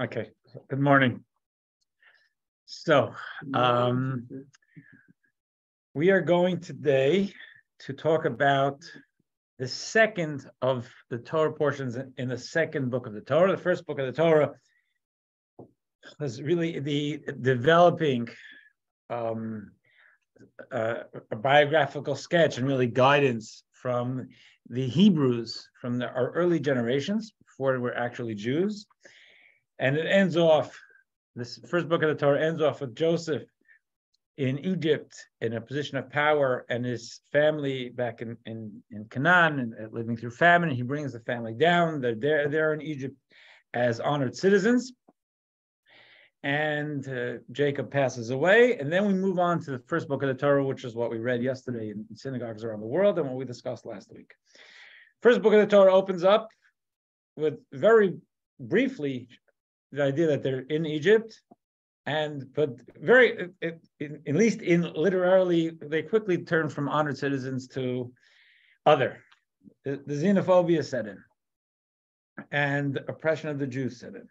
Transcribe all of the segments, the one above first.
Okay, good morning. So, we are going today to talk about the second of the Torah portions in the second book of the Torah. The first book of the Torah was really the developing a biographical sketch and really guidance from the Hebrews, from our early generations before we're actually Jews. And it ends off, this first book of the Torah ends off with Joseph in Egypt in a position of power and his family back in Canaan and living through famine. He brings the family down. They're there in Egypt as honored citizens. And Jacob passes away. And then we move on to the first book of the Torah, which is what we read yesterday in synagogues around the world and what we discussed last week. First book of the Torah opens up with very briefly the idea that they're in Egypt, but very, at least in literally, they quickly turn from honored citizens to other. The xenophobia set in, and the oppression of the Jews set in.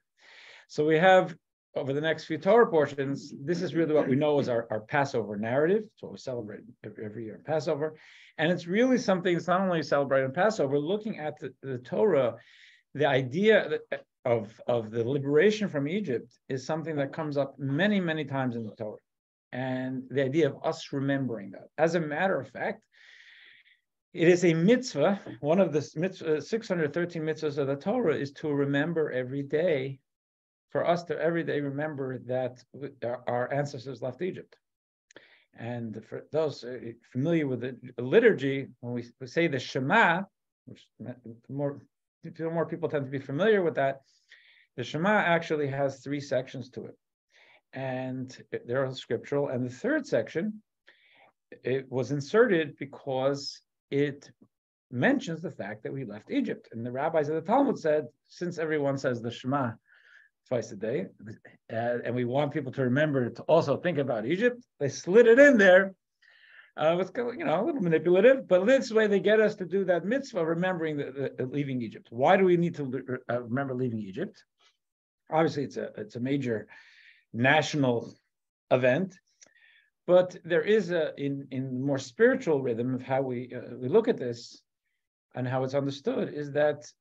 So we have, over the next few Torah portions, this is really what we know as our Passover narrative. It's what we celebrate every year, Passover. And it's really something, it's not only celebrating Passover, looking at the Torah, the idea of the liberation from Egypt is something that comes up many, many times in the Torah. And the idea of us remembering that. As a matter of fact, it is a mitzvah. One of the 613 mitzvahs of the Torah is to remember every day, for us to every day remember that our ancestors left Egypt. And for those familiar with the liturgy, when we say the Shema, which more people tend to be familiar with that, the Shema actually has 3 sections to it. And they're scriptural. And the third section, it was inserted because it mentions the fact that we left Egypt. And the rabbis of the Talmud said, since everyone says the Shema twice a day, and we want people to remember to also think about Egypt, they slid it in there. It's a little manipulative, but this way they get us to do that mitzvah, remembering the leaving Egypt. Why do we need to remember leaving Egypt? Obviously, it's a major national event, but there is in more spiritual rhythm of how we look at this and how it's understood is that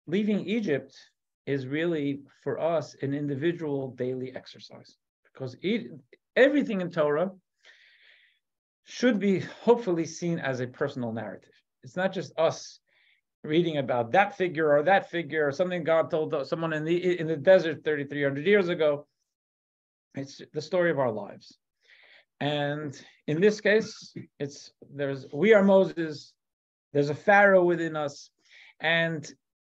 leaving Egypt is really for us an individual daily exercise, because everything in Torah should be hopefully seen as a personal narrative. It's not just us reading about that figure or something God told someone in the desert 3,300 years ago. It's the story of our lives. And in this case, we are Moses, there's a Pharaoh within us, and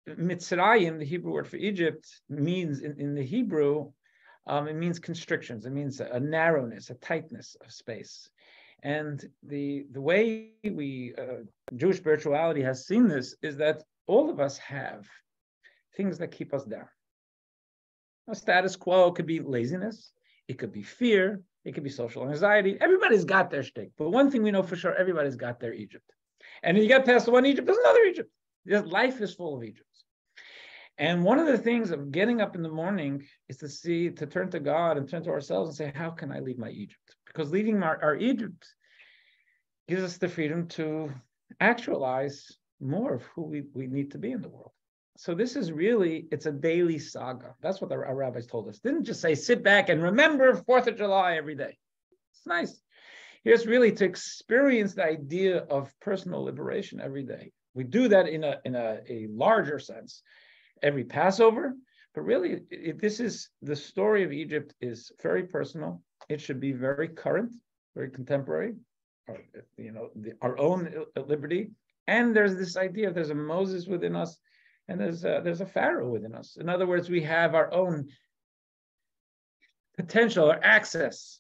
Mitzrayim, the Hebrew word for Egypt, means in the Hebrew, it means constrictions. It means a narrowness, a tightness of space. And the way Jewish spirituality has seen this is that all of us have things that keep us down. A status quo could be laziness, it could be fear, it could be social anxiety. Everybody's got their shtick. But one thing we know for sure, everybody's got their Egypt. And if you get past one Egypt, there's another Egypt. Life is full of Egypts. And one of the things of getting up in the morning is to turn to God and turn to ourselves and say, how can I leave my Egypt? Because leaving our Egypt gives us the freedom to actualize more of who we need to be in the world. So this is really, it's a daily saga. That's what our rabbis told us. Didn't just say, sit back and remember 4th of July every day. It's nice. Here's really to experience the idea of personal liberation every day. We do that in a larger sense every Passover, but really this is the story of Egypt is very personal. It should be very current, very contemporary, our own liberty. And there's this idea of there's a Moses within us, and there's a Pharaoh within us. In other words, we have our own potential or access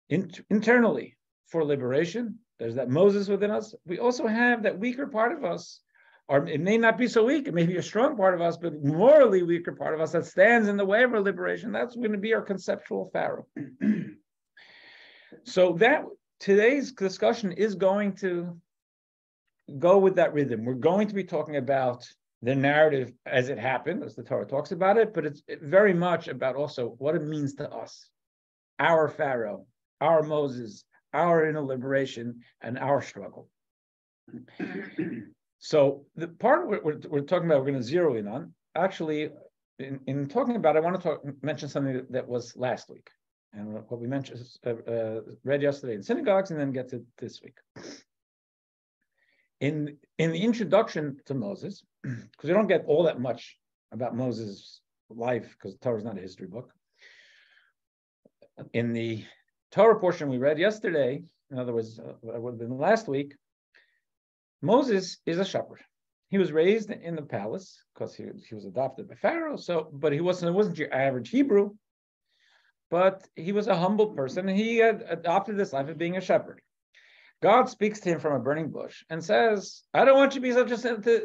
internally for liberation. There's that Moses within us. We also have that weaker part of us, or it may not be so weak, it may be a strong part of us, but morally weaker part of us that stands in the way of our liberation. That's going to be our conceptual Pharaoh. So that today's discussion is going to go with that rhythm. We're going to be talking about the narrative as it happened, as the Torah talks about it, but it's very much about also what it means to us, our Pharaoh, our Moses, our inner liberation, and our struggle. So the part we're talking about, we're going to zero in on, actually, in talking about it, I want to mention something that was last week, and what we mentioned, read yesterday in synagogues, and then get to this week. In the introduction to Moses, because we don't get all that much about Moses' life, because the Torah is not a history book. In the Torah portion we read yesterday, in other words, it would have been last week, Moses is a shepherd. He was raised in the palace because he was adopted by Pharaoh. But it wasn't your average Hebrew, but he was a humble person, and he had adopted this life of being a shepherd. God speaks to him from a burning bush and says, I don't want you to be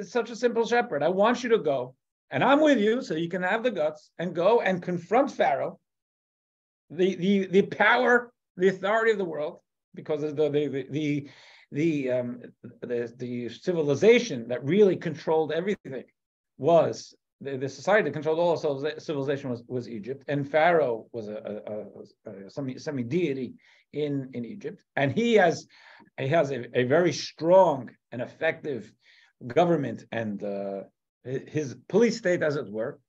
such a simple shepherd. I want you to go, and I'm with you, so you can have the guts and go and confront Pharaoh, the power, the authority of the world, because of the civilization that really controlled everything was the society that controlled all of civilization was Egypt, and Pharaoh was a semi-deity in Egypt, and he has a very strong and effective government and his police state, as it were,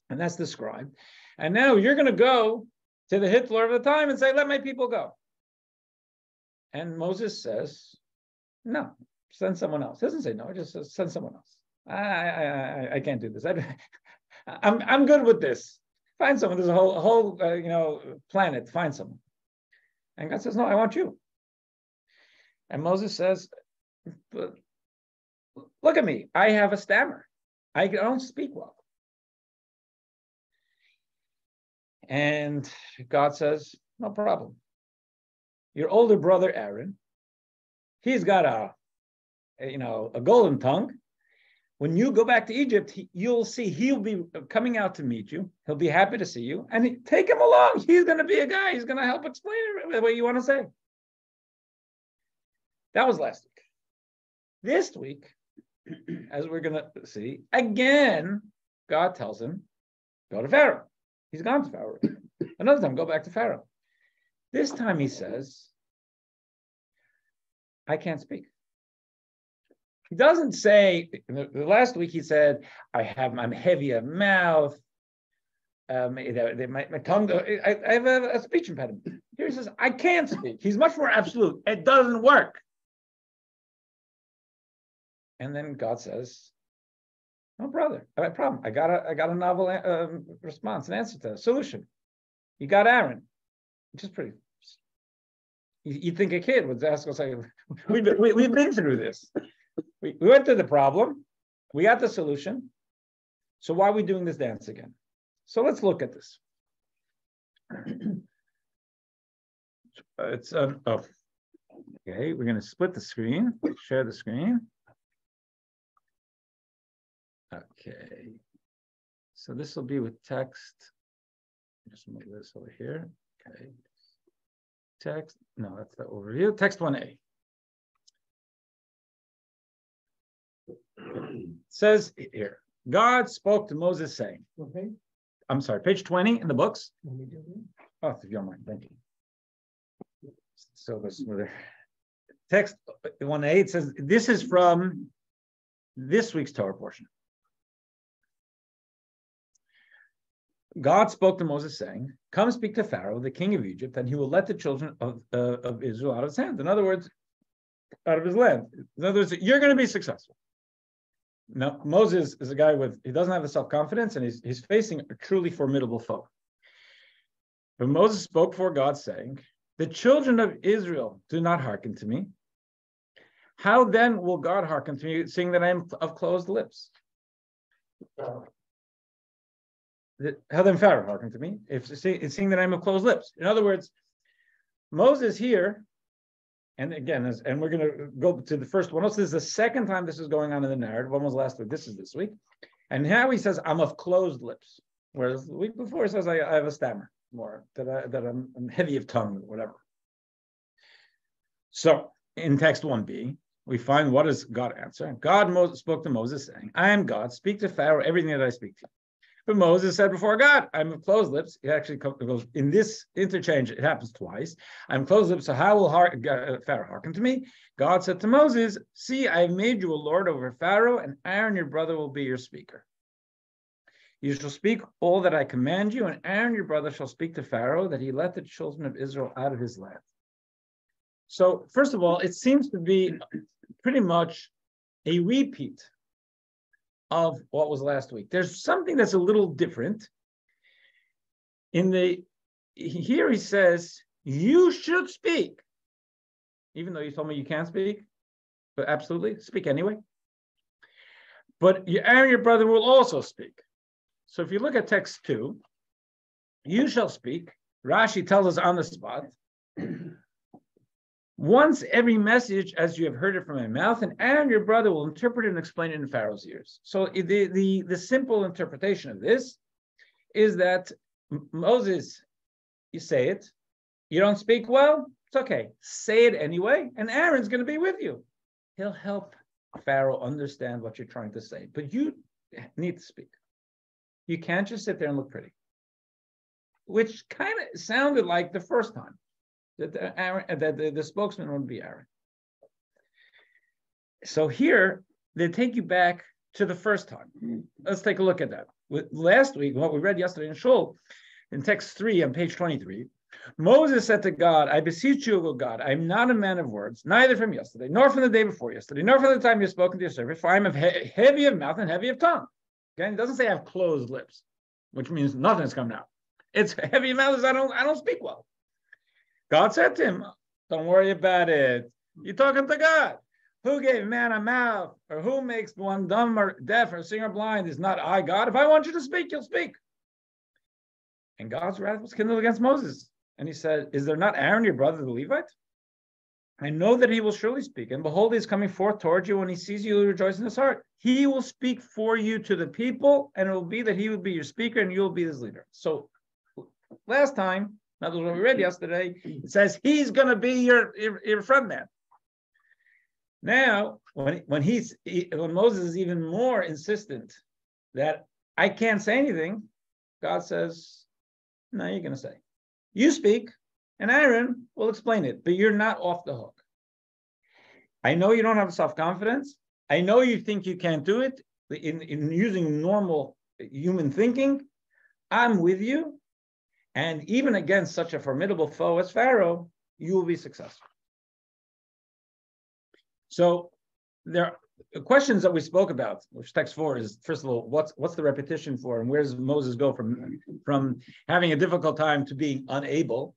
and that's described. And now you're going to go to the Hitler of the time and say, let my people go. And Moses says, no, send someone else. He doesn't say no, he just says, send someone else. I can't do this. I'm good with this. Find someone. There's a whole planet. Find someone. And God says, no, I want you. And Moses says, but look at me. I have a stammer. I don't speak well. And God says, no problem. Your older brother Aaron, he's got a golden tongue. When you go back to Egypt, you'll see he'll be coming out to meet you. He'll be happy to see you, and take him along. He's going to be a guy. He's going to help explain it what you want to say. That was last week. This week, as we're going to see, again, God tells him, go to Pharaoh. He's gone to Pharaoh. Another time, go back to Pharaoh. This time he says, I can't speak. He doesn't say, the last week he said, I'm heavy of mouth, my tongue, I have a speech impediment. Here he says, I can't speak. He's much more absolute. It doesn't work. And then God says, no problem. I got a novel response, an answer to that, solution. You got Aaron, which is pretty. You'd think a kid would ask us, we've been through this. We went through the problem. We got the solution. So why are we doing this dance again? So let's look at this. Okay, we're going to split the screen, share the screen. Okay, so this will be with text. Just move this over here. Okay, text. No, that's the overview. Text 1A. It says here, God spoke to Moses saying, okay. I'm sorry, page 20 in the books. Oh, if you don't mind, thank you. So this text 1A, it says, this is from this week's Torah portion. God spoke to Moses saying, come speak to Pharaoh, the king of Egypt, and he will let the children of Israel out of his hand. In other words, out of his land. In other words, you're going to be successful. Now, Moses is a guy he doesn't have the self-confidence, and he's facing a truly formidable foe. But Moses spoke for God, saying, the children of Israel do not hearken to me. How then will God hearken to me, seeing that I am of closed lips? How then Pharaoh hearken to me, seeing that I am of closed lips? In other words, Moses here, and again, and we're going to go to the first one. Also, this is the second time this is going on in the narrative. One was last week. This is this week. And now he says, I'm of closed lips. Whereas the week before, he says, I have a stammer, more, that I'm heavy of tongue, or whatever. So in text 1b, we find what does God answer? God spoke to Moses saying, I am God, speak to Pharaoh everything that I speak to you. But Moses said before God, I'm of closed lips. It actually goes in this interchange, it happens twice. I'm closed lips, so how will Pharaoh hearken to me? God said to Moses, see, I have made you a lord over Pharaoh, and Aaron your brother will be your speaker. You shall speak all that I command you, and Aaron your brother shall speak to Pharaoh, that he let the children of Israel out of his land. So first of all, it seems to be pretty much a repeat of what was last week. There's something that's a little different. Here he says, you should speak, even though you told me you can't speak, but absolutely, speak anyway. But Aaron, your brother, will also speak. So if you look at text 2, you shall speak. Rashi tells us on the spot, once every message as you have heard it from my mouth, and Aaron, your brother, will interpret it and explain it in Pharaoh's ears. So the simple interpretation of this is that Moses, you say it, you don't speak well, it's okay. Say it anyway, and Aaron's going to be with you. He'll help Pharaoh understand what you're trying to say, but you need to speak. You can't just sit there and look pretty, which kind of sounded like the first time that the spokesman would be Aaron. So here, they take you back to the first time. Let's take a look at that. Last week, what we read yesterday in Shul, in text 3 on page 23, Moses said to God, I beseech you, O God, I am not a man of words, neither from yesterday, nor from the day before yesterday, nor from the time you have spoken to your servant, for I am heavy of mouth and heavy of tongue. Okay? It doesn't say I have closed lips, which means nothing's coming out. It's heavy of mouth, I don't speak well. God said to him, don't worry about it. You're talking to God. Who gave man a mouth, or who makes one dumb or deaf or singer blind is not I, God. If I want you to speak, you'll speak. And God's wrath was kindled against Moses. And he said, is there not Aaron, your brother, the Levite? I know that he will surely speak. And behold, he is coming forth towards you. When he sees you, he will rejoice in his heart. He will speak for you to the people, and it will be that he will be your speaker, and you will be his leader. So last time, that was what we read yesterday, it says he's going to be your front man. Now, when Moses is even more insistent that I can't say anything, God says, no, you're going to say. You speak, and Aaron will explain it, but you're not off the hook. I know you don't have self-confidence. I know you think you can't do it in using normal human thinking. I'm with you. And even against such a formidable foe as Pharaoh, you will be successful. So there are questions that we spoke about, which text 4 is, first of all, what's the repetition for, and where does Moses go from having a difficult time to being unable?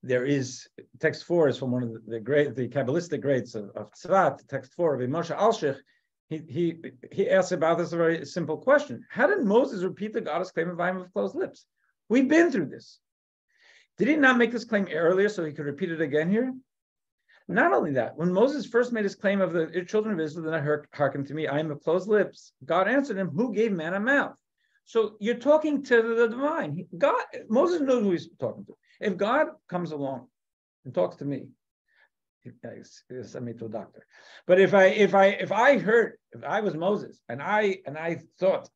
There is, text 4 is from one of the Kabbalistic greats of Tzvat, text 4 of Moshe Alshich. He asks about this a very simple question. How did Moses repeat the goddess claim of I am of closed lips? We've been through this. Did he not make this claim earlier so he could repeat it again here? Not only that, when Moses first made his claim of the children of Israel, then I hearken to me, I am of closed lips. God answered him, who gave man a mouth? So you're talking to the divine. Moses knows who he's talking to. If God comes along and talks to me, send me to a doctor. But if I was Moses and I thought,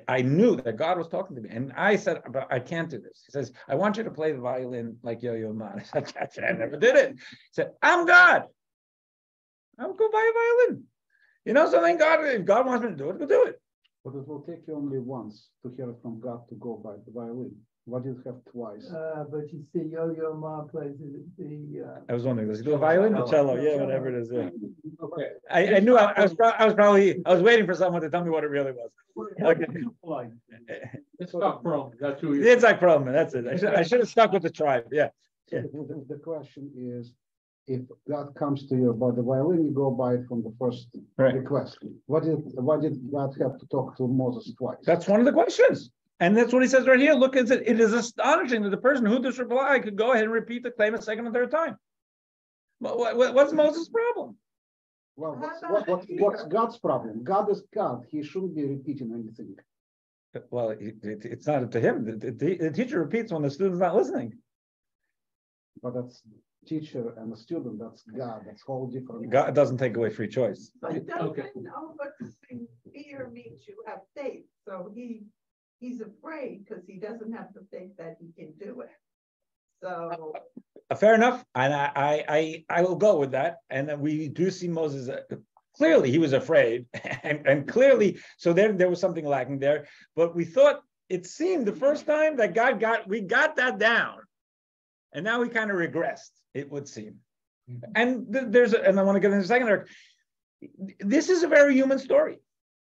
I knew that God was talking to me, and I said, but I can't do this. He says, I want you to play the violin like Yo-Yo Ma. I said, I never did it. He said, I'm God. I'll go buy a violin. You know something? If God wants me to do it, we'll do it. But it will take you only once to hear from God to go by the violin. Why do you have twice? But you see, Yo-Yo Ma plays I was wondering, does he do a violin or cello? Yeah, whatever it is. Yeah. Okay. I knew I was waiting for someone to tell me what it really was. Okay. It's Stock Pro. That's who It's like Perlman. That's it. I should have stuck with the tribe. Yeah. So the question is, if God comes to you about the violin, you go buy it from the first request. Why did God have to talk to Moses twice? That's one of the questions. And that's what he says right here. Look, it is astonishing that the person who this reply could go ahead and repeat the claim a second and third time. What's Moses' problem? Well, what's God's problem? God is God. He shouldn't be repeating anything. Well, it's not up to him. The teacher repeats when the student's not listening. But that's teacher and a student, that's God, that's whole different. God doesn't take away free choice. But Okay. doesn't overcoming fear means you have faith, so he's afraid because he doesn't have the faith that he can do it. So. Fair enough, and I will go with that. And then we do see Moses. Clearly, he was afraid, and clearly, so there was something lacking there. But we thought it seemed the first time that we got that down, and now we kind of regressed. It would seem, and and I want to get into a second. This is a very human story,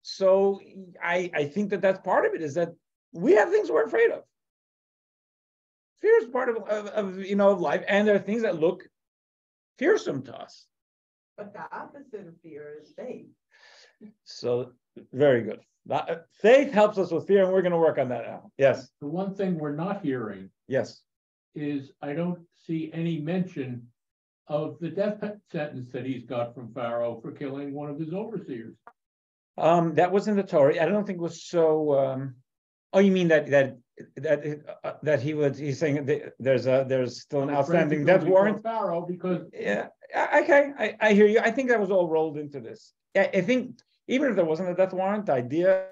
so I think that's part of it. Is that we have things we're afraid of. Fear is part of life, and there are things that look fearsome to us. But the opposite of fear is faith. So very good. Faith helps us with fear, and we're going to work on that now. Yes. The one thing we're not hearing Yes. is I don't see any mention of the death sentence that he's got from Pharaoh for killing one of his overseers. That was in the Torah. I don't think it was so. Oh, you mean that he's saying that there's still an outstanding death warrant? Pharaoh, because yeah, okay, I hear you. I think that was all rolled into this. I think even if there wasn't a death warrant, the idea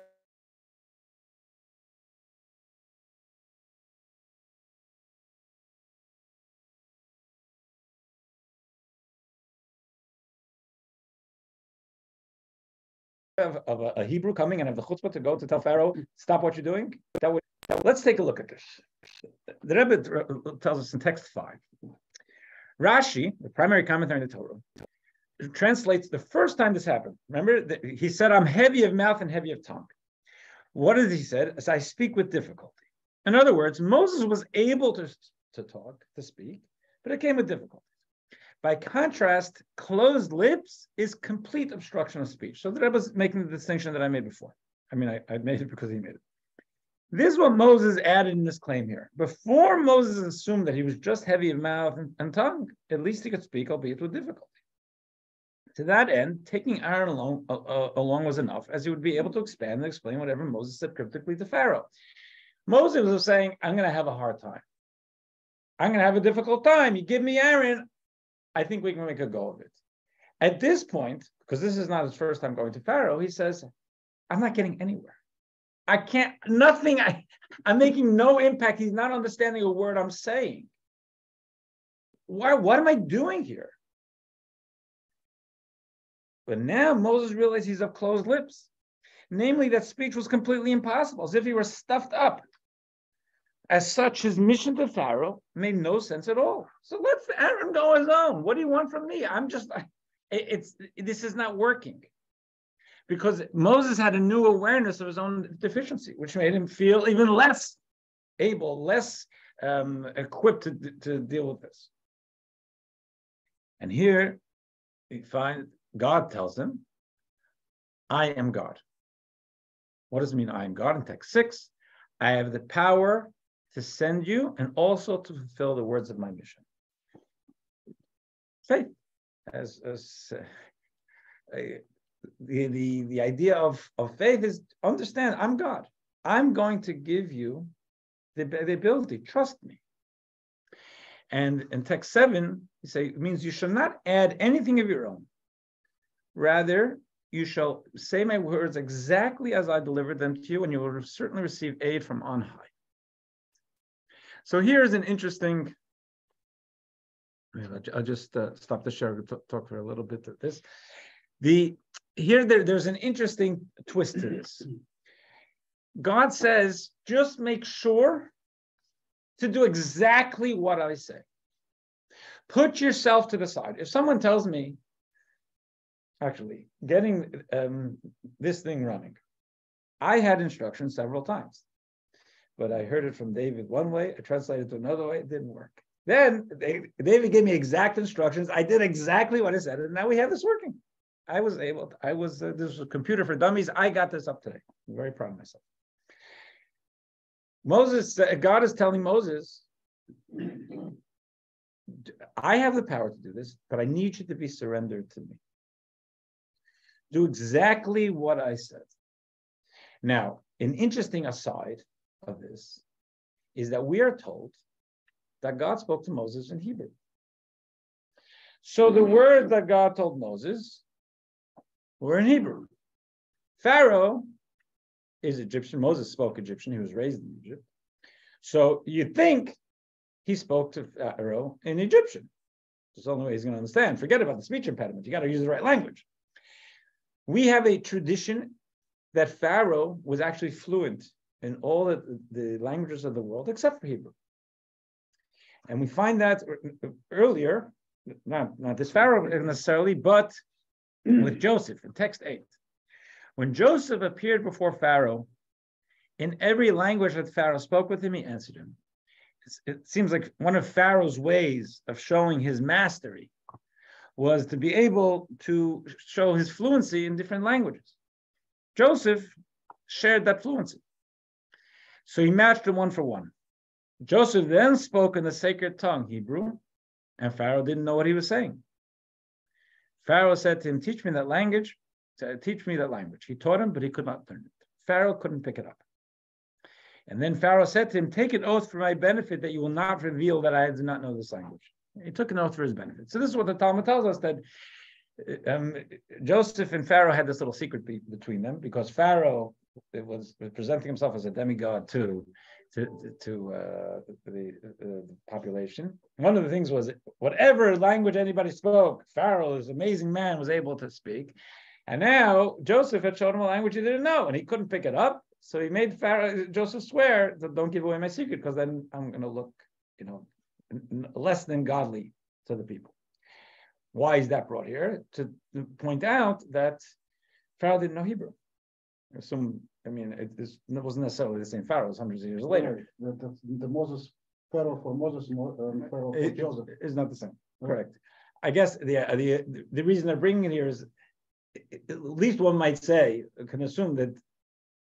of a Hebrew coming and have the chutzpah to go to tell Pharaoh, stop what you're doing. Let's take a look at this. The Rebbe tells us in text 5. Rashi, the primary commentary in the Torah, translates the first time this happened. Remember, he said, I'm heavy of mouth and heavy of tongue. What did he say? As I speak with difficulty. In other words, Moses was able to talk, to speak, but it came with difficulty. By contrast, closed lips is complete obstruction of speech. So the Rebbe was making the distinction that I made before. I mean, I made it because he made it. This is what Moses added in this claim here. Before Moses assumed that he was just heavy of mouth and tongue, at least he could speak, albeit with difficulty. To that end, taking Aaron along was enough, as he would be able to expand and explain whatever Moses said cryptically to Pharaoh. Moses was saying, I'm going to have a hard time. I'm going to have a difficult time. You give me Aaron, I think we can make a go of it. At this point, because this is not his first time going to Pharaoh, he says, I'm not getting anywhere. I can't, nothing, I'm making no impact. He's not understanding a word I'm saying. What am I doing here? But now Moses realized he's of closed lips. Namely, that speech was completely impossible, as if he were stuffed up. As such, his mission to Pharaoh made no sense at all. So let's Aaron go his own. What do you want from me? This is not working. Because Moses had a new awareness of his own deficiency, which made him feel even less able, less equipped to deal with this. And here we find God tells him, I am God. What does it mean, I am God? In text 6, I have the power to send you and also to fulfill the words of my mission. Faith, the idea of faith is understand, I'm God. I'm going to give you the ability, trust me. And in text 7, you say it means you shall not add anything of your own. Rather, you shall say my words exactly as I delivered them to you, and you will certainly receive aid from on high. So here's an interesting, I'll just stop the share to talk for a little bit of this. There's an interesting twist to this. God says, just make sure to do exactly what I say. Put yourself to the side. If someone tells me, actually, getting this thing running, I had instructions several times, but I heard it from David one way, I translated it to another way, it didn't work. Then David gave me exact instructions. I did exactly what I said, and now we have this working. This was a computer for dummies. I got this up today. I'm very proud of myself. God is telling Moses, I have the power to do this, but I need you to be surrendered to me. Do exactly what I said. Now, an interesting aside of this is that we are told that God spoke to Moses in Hebrew. So the words that God told Moses were in Hebrew. Pharaoh is Egyptian. Moses spoke Egyptian. He was raised in Egypt. So you think he spoke to Pharaoh in Egyptian. It's the only way he's going to understand. Forget about the speech impediment. You got to use the right language. We have a tradition that Pharaoh was actually fluent in all the languages of the world except for Hebrew. And we find that earlier, not this Pharaoh necessarily, but with Joseph in text 8. When Joseph appeared before Pharaoh, in every language that Pharaoh spoke with him, he answered him. It seems like one of Pharaoh's ways of showing his mastery was to be able to show his fluency in different languages. Joseph shared that fluency. So he matched him 1 for 1. Joseph then spoke in the sacred tongue, Hebrew, and Pharaoh didn't know what he was saying. Pharaoh said to him, teach me that language. He taught him, but he could not learn it. Pharaoh couldn't pick it up. And then Pharaoh said to him, take an oath for my benefit that you will not reveal that I do not know this language. He took an oath for his benefit. So this is what the Talmud tells us, that Joseph and Pharaoh had this little secret between them, because Pharaoh was presenting himself as a demigod to the population. One of the things was, whatever language anybody spoke, Pharaoh, this amazing man, was able to speak. And now Joseph had shown him a language he didn't know, and he couldn't pick it up. So he made Joseph swear that don't give away my secret, because then I'm going to look, less than godly to the people. Why is that brought here? To point out that Pharaoh didn't know Hebrew. It wasn't necessarily the same Pharaoh. It was hundreds of years later. The Moses Pharaoh for Moses and Pharaoh for Joseph is not the same. Correct. I guess the reason they're bringing it here is, at least one might say, can assume that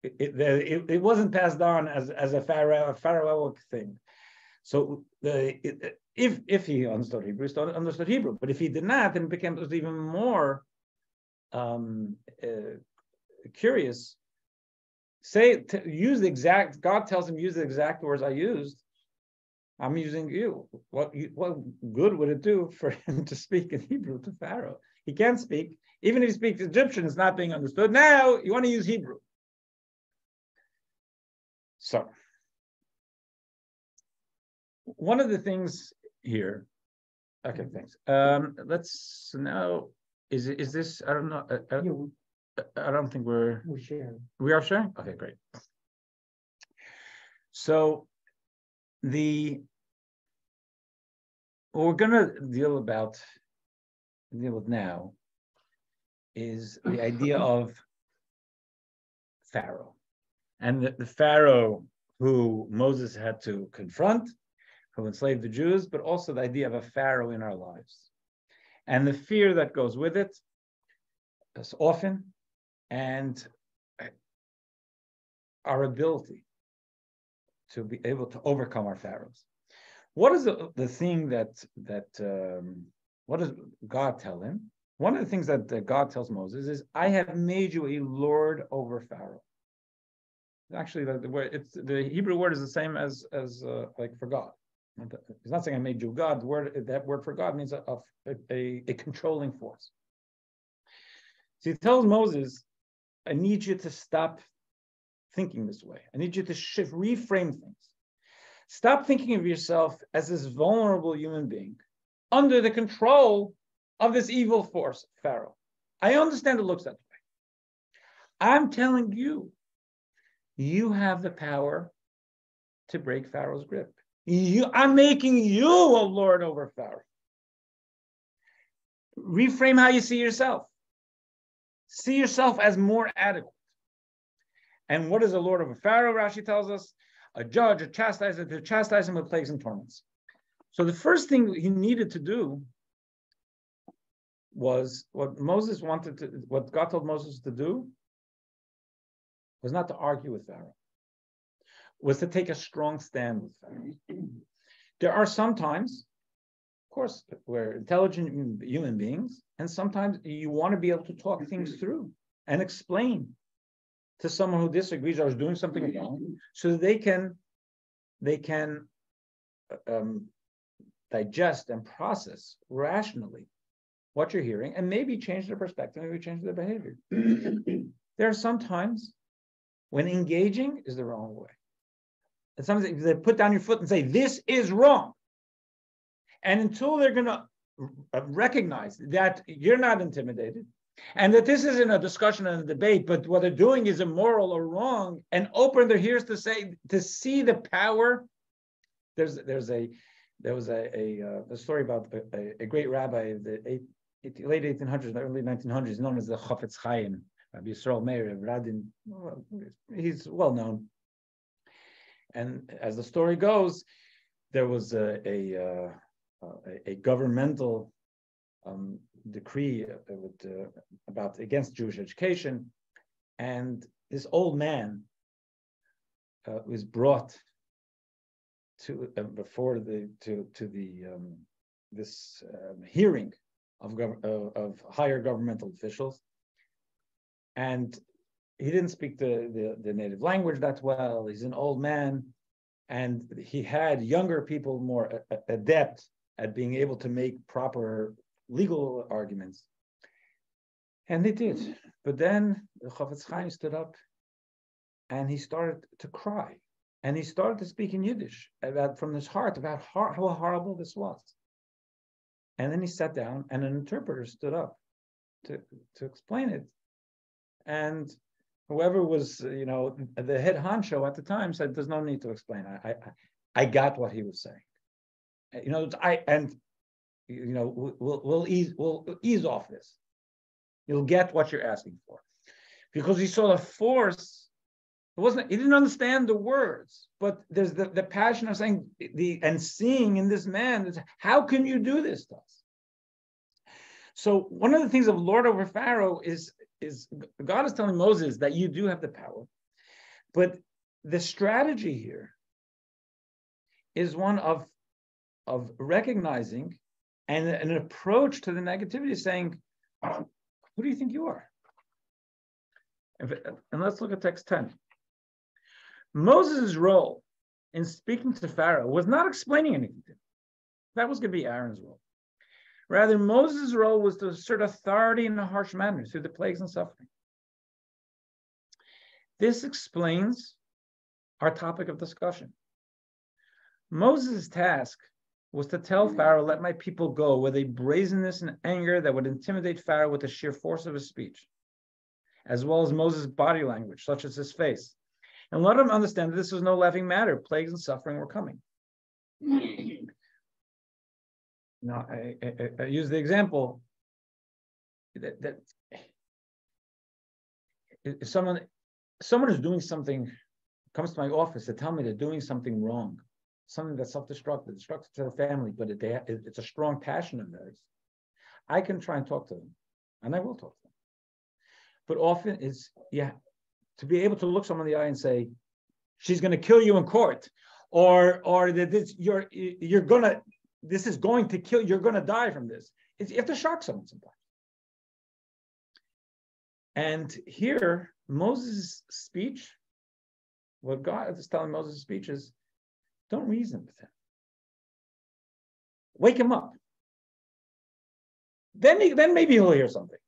it wasn't passed on as a Pharaohic thing. So if he understood Hebrew, he understood Hebrew. But if he did not, then it was even more curious. Use the exact. God tells him, use the exact words I used. I'm using you. What good would it do for him to speak in Hebrew to Pharaoh? He can't speak. Even if he speaks Egyptian, it's not being understood. Now you want to use Hebrew. So, one of the things here, okay, thanks. Let's now, is this, I don't know, I don't think we're sharing. We are sharing? Okay, great. So, what we're going to deal with now is the idea of Pharaoh. And the Pharaoh who Moses had to confront, who enslaved the Jews, but also the idea of a Pharaoh in our lives. And the fear that goes with it, as often, and our ability to be able to overcome our Pharaohs. What is the thing what does God tell him? One of the things that God tells Moses is, I have made you a lord over Pharaoh. Actually, the Hebrew word is the same as like for God. He's not saying I made you God. That word for God means a controlling force. So he tells Moses, I need you to stop thinking this way. I need you to reframe things. Stop thinking of yourself as this vulnerable human being under the control of this evil force, Pharaoh. I understand it looks that way. I'm telling you, you have the power to break Pharaoh's grip. I'm making you a lord over Pharaoh. Reframe how you see yourself. See yourself as more adequate. And what is a lord over Pharaoh? Rashi tells us, a judge, a chastiser, to chastise him with plagues and torments. So the first thing he needed to do was what God told Moses to do was not to argue with Pharaoh, was to take a strong stand with Pharaoh. There are some times, of course, we're intelligent human beings, and sometimes you want to be able to talk things through and explain to someone who disagrees or is doing something wrong, so that they can digest and process rationally what you're hearing and maybe change their perspective, maybe change their behavior. There are some times when engaging is the wrong way. And sometimes they put down your foot and say, this is wrong. And until they're going to recognize that you're not intimidated and that this isn't a discussion and a debate, but what they're doing is immoral or wrong, and open their ears to see the power. There was a story about a great rabbi of the late 1800s, early 1900s, known as the Chafetz Chaim, Rabbi Yisrael Meir of Radin. He's well known. And as the story goes, there was a governmental decree about against Jewish education, and this old man was brought to before this hearing of higher governmental officials, and he didn't speak the native language that well. He's an old man, and he had younger people more adept at being able to make proper legal arguments. And they did. But then the Chafetz Chaim stood up and he started to cry. And he started to speak in Yiddish from his heart about how horrible this was. And then he sat down and an interpreter stood up to explain it. And whoever was, the head honcho at the time said, there's no need to explain. I got what he was saying. We'll ease off this. You'll get what you're asking for. Because he saw the force. He didn't understand the words, but there's the passion of saying and seeing in this man, how can you do this to us? So one of the things of Lord over Pharaoh is God is telling Moses that you do have the power, but the strategy here is one of recognizing and an approach to the negativity, saying, who do you think you are? And let's look at text 10. Moses' role in speaking to Pharaoh was not explaining anything to him. That was going to be Aaron's role. Rather, Moses' role was to assert authority in a harsh manner through the plagues and suffering. This explains our topic of discussion. Moses' task was to tell Pharaoh, let my people go, with a brazenness and anger that would intimidate Pharaoh with the sheer force of his speech, as well as Moses' body language, such as his face. And let him understand that this was no laughing matter. Plagues and suffering were coming. Now, I use the example that if someone is doing something, comes to my office to tell me they're doing something wrong, something that's self-destructive, destructive to their family, but it's a strong passion of theirs, I can try and talk to them, and I will talk to them. But often to be able to look someone in the eye and say, she's going to kill you in court, or that this is going to kill, you're going to die from this. You have to shock someone sometimes. And here, Moses' speech, what God is telling Moses' speech is, don't reason with him. Wake him up. Then maybe he'll hear something.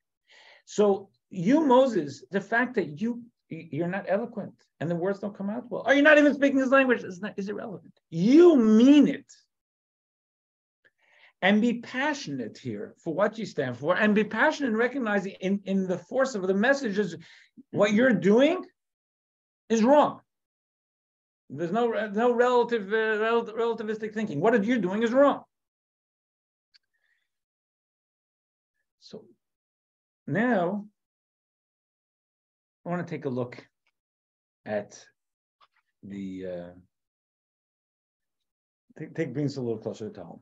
So you, Moses, the fact that you're not eloquent and the words don't come out well, or you're not even speaking his language, is irrelevant. You mean it. And be passionate here for what you stand for, and be passionate in recognizing in the force of the messages, what you're doing is wrong. There's no relativistic thinking. What you're doing is wrong. So now I want to take a look at take things a little closer to home.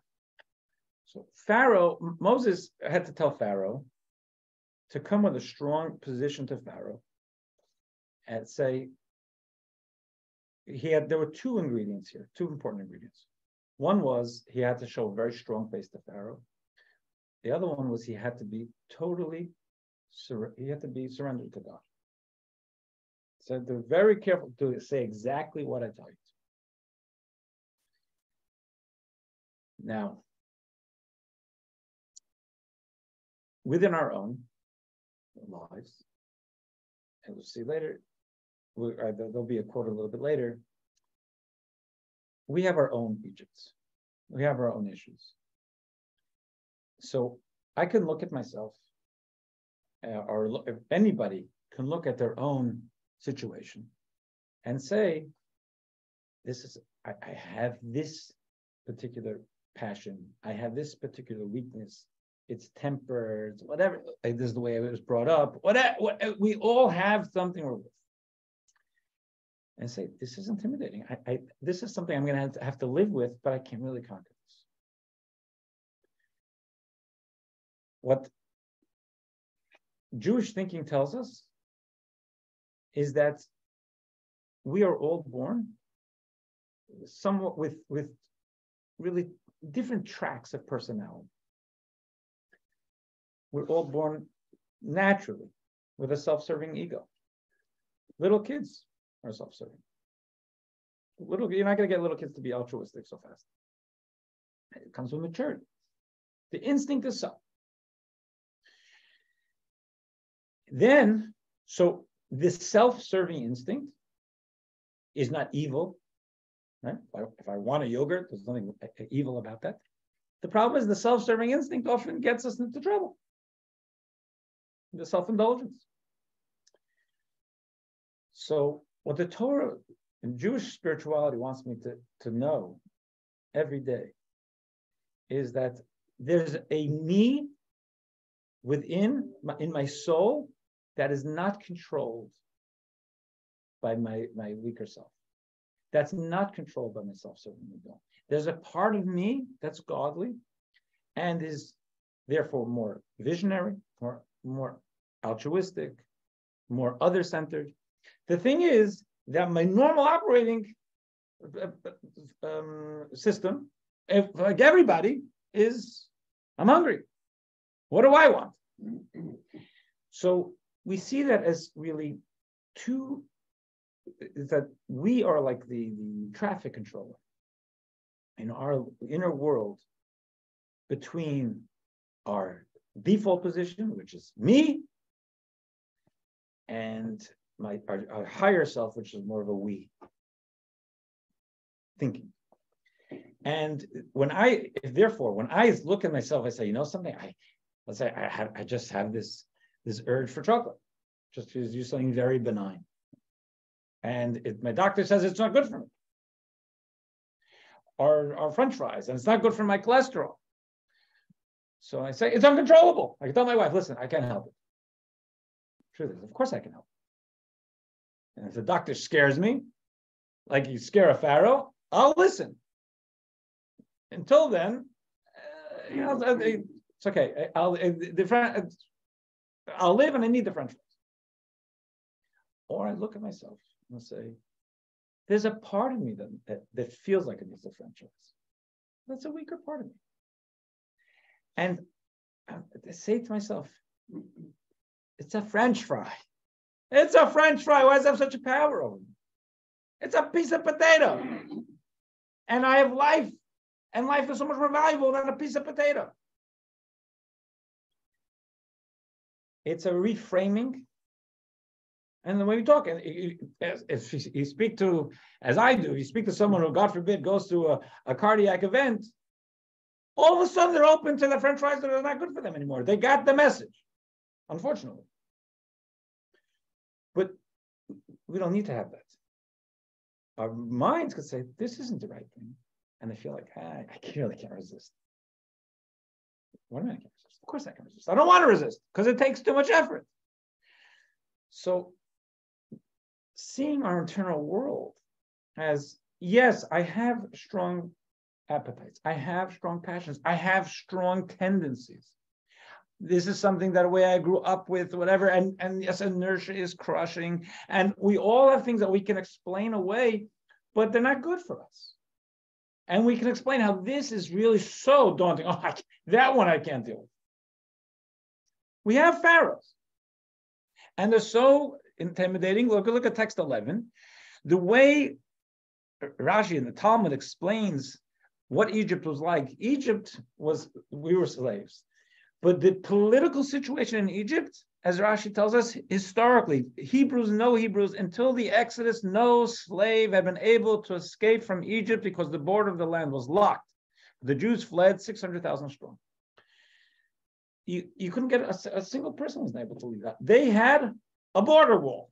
So Moses had to tell Pharaoh to come with a strong position to Pharaoh and say, there were two ingredients here, two important ingredients. One was he had to show a very strong face to Pharaoh. The other one was he had to be surrendered to God. So they're very careful to say exactly what I tell you. Now, within our own lives, and we'll see later, there'll be a quote a little bit later, we have our own Egypts. We have our own issues. So I can look at myself, or if anybody can look at their own situation and say, I have this particular passion, I have this particular weakness, it's temper, it's whatever, this is the way I was brought up, whatever, we all have something we're with. And say, this is intimidating. This is something I'm going to have to live with, but I can't really conquer this. What Jewish thinking tells us is that we are all born somewhat with really different tracks of personality. We're all born naturally with a self-serving ego. Little kids are self-serving. You're not going to get little kids to be altruistic so fast. It comes with maturity. The instinct is self. Then, so this self-serving instinct is not evil, right? If I want a yogurt, there's nothing evil about that. The problem is the self-serving instinct often gets us into trouble. The self-indulgence. So what the Torah and Jewish spirituality wants me to know every day is that there's a me within in my soul that is not controlled by my weaker self. That's not controlled by my self-serving ego. There's a part of me that's godly and is therefore more visionary, more altruistic, more other-centered. The thing is that my normal operating system, if like everybody, is I'm hungry. What do I want? So we see that as really two, that we are like the traffic controller in our inner world between our default position, which is me, and our higher self, which is more of a we thinking. And when I look at myself, I say, you know something, let's say I just have this urge for chocolate, just to do something very benign. And my doctor says it's not good for me. Or French fries, and it's not good for my cholesterol. So I say, it's uncontrollable. I can tell my wife, listen, I can't help it. Truth is, of course I can help it. And if the doctor scares me, like you scare a pharaoh, I'll listen. Until then, it's okay. I'll live and I need the French fries. Or I look at myself and I'll say, there's a part of me that feels like it needs the French fries. That's a weaker part of me. And I say to myself, it's a French fry. It's a French fry. Why does it have such a power over me? It's a piece of potato. And I have life. And life is so much more valuable than a piece of potato. It's a reframing. And the way we talk, if you speak to, as I do, you speak to someone who, God forbid, goes through a cardiac event, all of a sudden they're open to the French fries that are not good for them anymore. They got the message, unfortunately. But we don't need to have that. Our minds could say, this isn't the right thing. And they feel like, I really can't resist. What do I mean I can't resist? Of course I can resist. I don't want to resist because it takes too much effort. So seeing our internal world as, yes, I have strong appetites. I have strong passions. I have strong tendencies. This is something that way I grew up with, whatever. And yes, inertia is crushing. And we all have things that we can explain away, but they're not good for us. And we can explain how this is really so daunting. Oh, that one I can't deal with. We have pharaohs. And they're so intimidating. Look at text 11. The way Rashi in the Talmud explains what Egypt was like. We were slaves. But the political situation in Egypt, as Rashi tells us, historically, Hebrews, no Hebrews, until the Exodus, no slave had been able to escape from Egypt because the border of the land was locked. The Jews fled 600,000 strong. You couldn't get a single person was able to leave that. They had a border wall.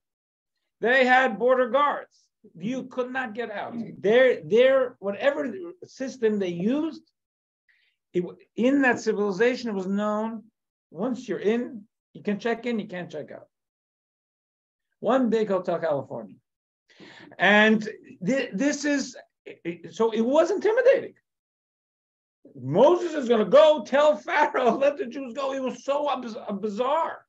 They had border guards. You could not get out. Their whatever system they used, in that civilization, it was known, once you're in, you can check in, you can't check out. One big Hotel California. And this is, so it was intimidating. Moses is going to go tell Pharaoh, let the Jews go. It was so bizarre.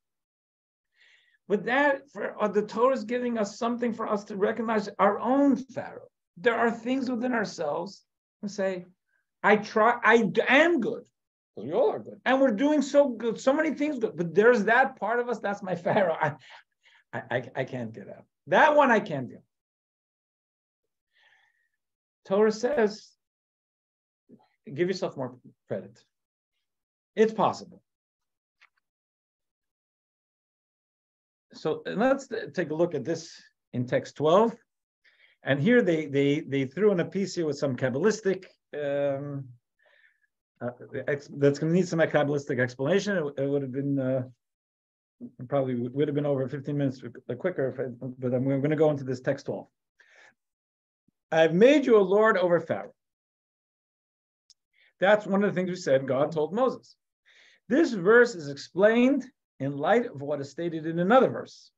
But that, the Torah is giving us something for us to recognize our own Pharaoh. There are things within ourselves and say, I am good, because we all are good. And we're doing so good, so many things good. But there's that part of us, that's my Pharaoh. I can't get out. That one I can't do. Torah says, give yourself more credit. It's possible. So let's take a look at this in text 12. And here they threw in a piece here with some Kabbalistic, that's going to need some Kabbalistic explanation. It would have been, probably would have been over 15 minutes quicker, but I'm going to go into this text 12. I've made you a lord over Pharaoh. That's one of the things we said God told Moses. This verse is explained in light of what is stated in another verse.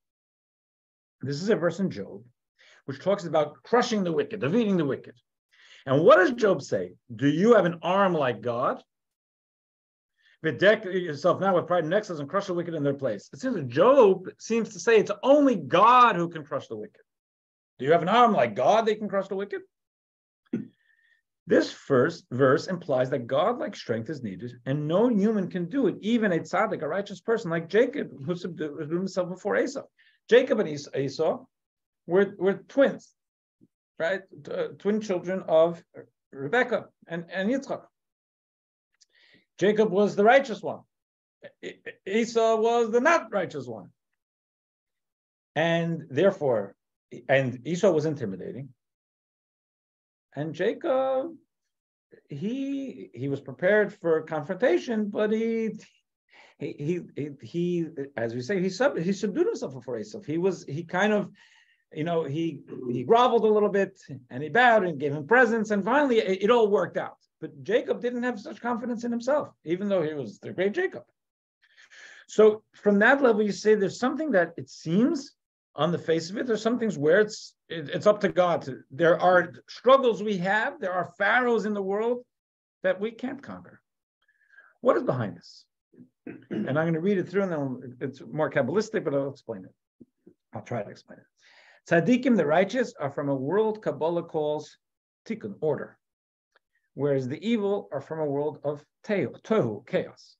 This is a verse in Job, which talks about crushing the wicked, defeating the wicked. And what does Job say? Do you have an arm like God? Bedeck yourself now with pride and excellence and crush the wicked in their place. It seems that Job seems to say it's only God who can crush the wicked. Do you have an arm like God that can crush the wicked? This first verse implies that God-like strength is needed, and no human can do it, even a tzaddik, a righteous person like Jacob, who subdued himself before Esau. Jacob and Esau were twins, right? Twin children of Rebekah and Yitzchak. Jacob was the righteous one. Esau was the not righteous one. And therefore, and Esau was intimidating. And Jacob, he was prepared for confrontation, but he as we say, he subdued himself before Esau. He kind of, he groveled a little bit and he bowed and gave him presents, and finally it all worked out. But Jacob didn't have such confidence in himself, even though he was the great Jacob. So from that level, you say there's something that it seems on the face of it, there's some things where it's up to God. There are struggles we have. There are pharaohs in the world that we can't conquer. What is behind this? And I'm going to read it through, and then it's more Kabbalistic, but I'll explain it. I'll try to explain it. Tzaddikim, the righteous, are from a world Kabbalah calls tikkun, order, whereas the evil are from a world of tohu, chaos.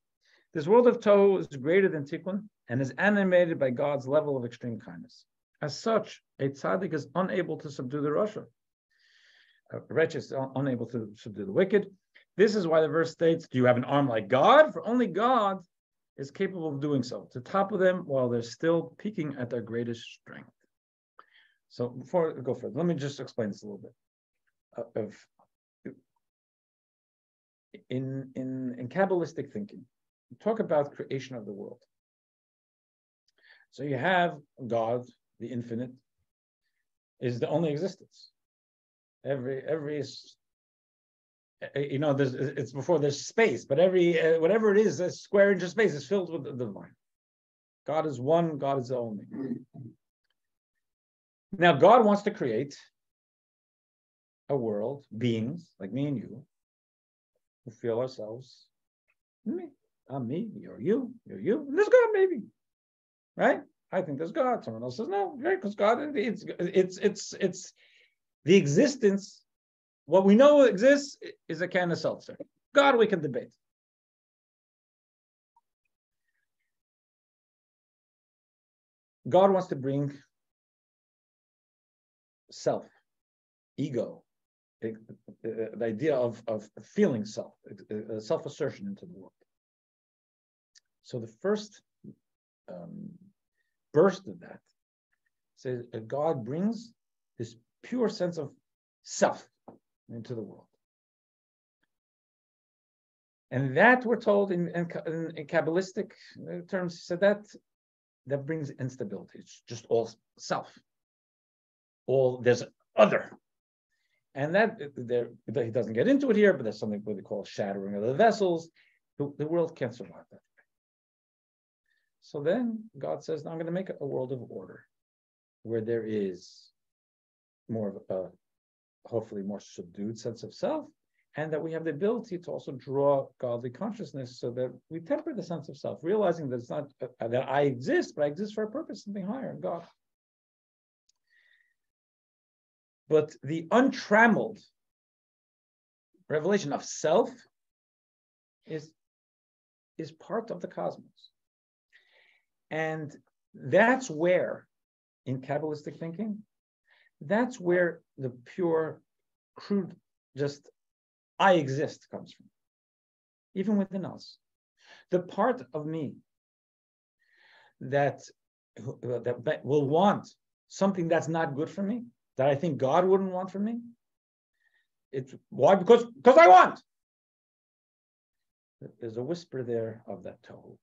This world of tohu is greater than tikkun and is animated by God's level of extreme kindness. As such, a tzaddik is unable to subdue the rasha. A righteous is unable to subdue the wicked. This is why the verse states, do you have an arm like God? For only God is capable of doing so, to topple them while they're still peaking at their greatest strength. So before I go further, let me just explain this a little bit. In Kabbalistic thinking, we talk about creation of the world. So you have God, the infinite, is the only existence. It's before there's space, but whatever it is, a square inch of space is filled with the divine. God is one, God is the only. Now, God wants to create a world, beings like me and you, who feel ourselves, I'm me, you're you, and there's God maybe, right? I think there's God. Someone else says no, right? Because God, it's the existence. What we know exists is a can of seltzer. God, we can debate. God wants to bring self, ego, the idea of feeling self-assertion into the world. So the first burst of that says that God brings this pure sense of self into the world. And that we're told in Kabbalistic terms, so that brings instability. It's just all self. There's other. And that he doesn't get into it here, but there's something what they call shattering of the vessels. The world can't survive that. So then God says, I'm going to make a world of order where there is more of a, hopefully more subdued sense of self, and that we have the ability to also draw godly consciousness so that we temper the sense of self, realizing that it's not that I exist, but I exist for a purpose, something higher in God. But the untrammeled revelation of self is part of the cosmos. And that's where, in Kabbalistic thinking, that's where the pure, crude, just I exist comes from, even within us. The part of me that will want something that's not good for me, that I think God wouldn't want for me. It's why? Because I want. There's a whisper there of that tohu.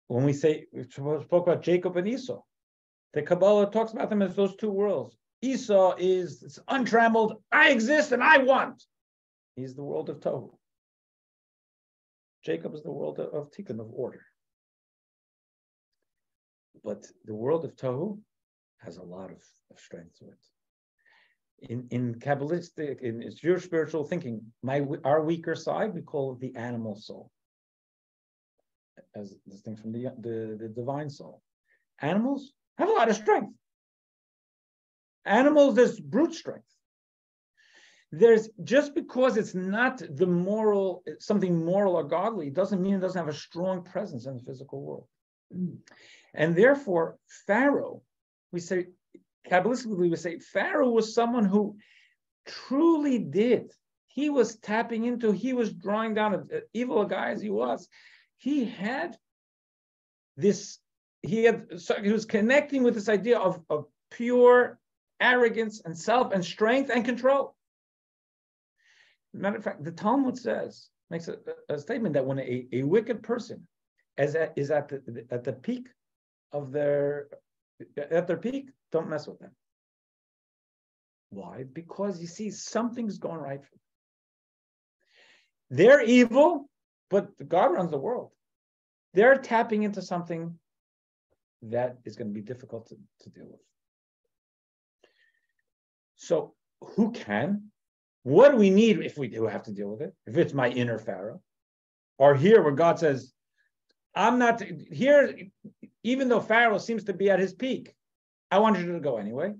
When we spoke about Jacob and Esau, the Kabbalah talks about them as those two worlds. Esau is untrammeled, I exist and I want. He's the world of tohu. Jacob is the world of tikkun, of order. But the world of tohu has a lot of strength to it. In Kabbalistic, in Jewish spiritual thinking, our weaker side, we call it the animal soul, as distinct from the divine soul. Animals have a lot of strength. Animals, there's brute strength. There's just because it's not the moral, something moral or godly, doesn't mean it doesn't have a strong presence in the physical world. And therefore, Pharaoh, we say, Kabbalistically, we say Pharaoh was someone who truly did. He was tapping into, he was drawing down, evil a guy as he was. He had this, he was connecting with this idea of pure arrogance and self and strength and control. Matter of fact, the Talmud makes a statement that when a wicked person is at the peak of their peak, don't mess with them. Why? Because you see, something's going right for them. They're evil, but God runs the world. They're tapping into something that is going to be difficult to deal with. So who can? What do we need if we do have to deal with it? If it's my inner Pharaoh, or here where God says, I'm not here, even though Pharaoh seems to be at his peak, I want you to go anyway.